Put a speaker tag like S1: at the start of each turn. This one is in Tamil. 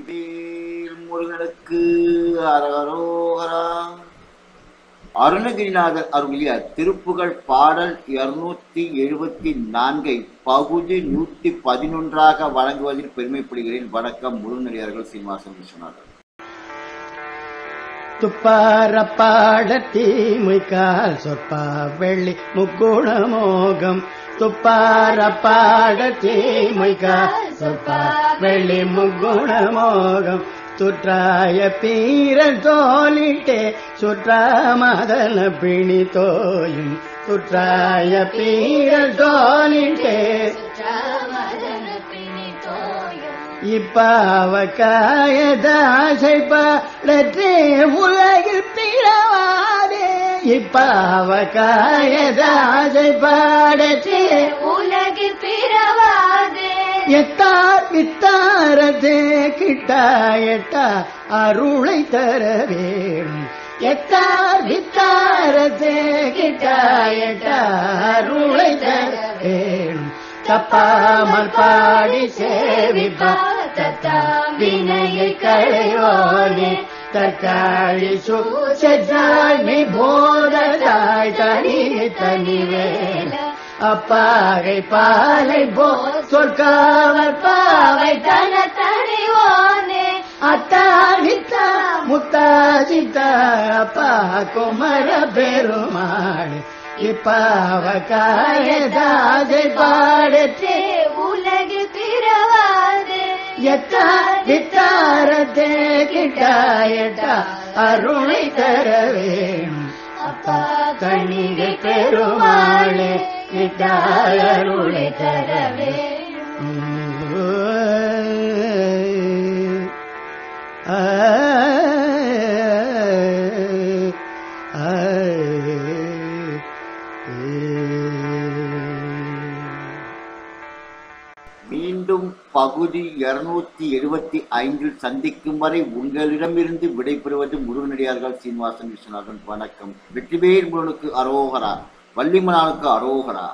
S1: வெற்றிவேல் முருகனுக்கு அரகரோகரா. அருணகிரிநாதர் அருளிய திருப்புகழ் பாடல் 274 பகுதி 111 வழங்குவதில் பெருமைப்படுகிறேன். வணக்கம். முருகனடியார்கள் சீனிவாசன் விஸ்வநாதன்.
S2: துப்பார பாடத்தி முய்கால் சொற்பா வெள்ளி முக்குணமோகம். துப்பார பாடத்தி முய்கால் சொற்பா வெள்ளி முக்குணமோகம். துற்றாய பீர தோலிட்டே சுற்றா மதன பிணி தோயும். துற்றாய பீர தோலிட்டே இப்பாவக்காய தாசை பாடற்றே உலகில் பிறவாதே. இப்பாவக்காய தாசை பாடற்றே
S3: உலகில் பிறவாதே.
S2: எத்தார் வித்தாரதே கிட்டாயட்டா அருளை தர வேணும். எத்தார் வித்தாரதே கிட்டாயட்டா அருளை தர வேணும். தப்பாமல் பாடி சேவிப்பா தத்தா வினையை களைவோனே. தற்காழி சூழ்மி போததாய் தனி தனிவேல. அப்பாகை பாலை போ சொற்காவல் பாவை தன தனிவோனே. அத்தாடித்தா முத்தாசித்தா அப்பா குமர பெருமாள். இப்பாவக்காய தாசை பாடற்றே
S3: உலகில் பிறவாதே.
S2: எத்தார் வித்தாரத்தே கிட்டாயட்டா அருளை தர வேணும். அப்பா தனிகை பெருமாளே கிட்டாய அருளை தர வேணும்.
S1: மீண்டும் பகுதி 275 சந்திக்கும் வரை உங்களிடமிருந்து விடைபெறுவது முருகனடியார்கள் சீனிவாசன் விஸ்வநாதன். வணக்கம். வெற்றிவேல் முருகனுக்கு அரோகரா. வள்ளிமலானுக்கு அரோகரா.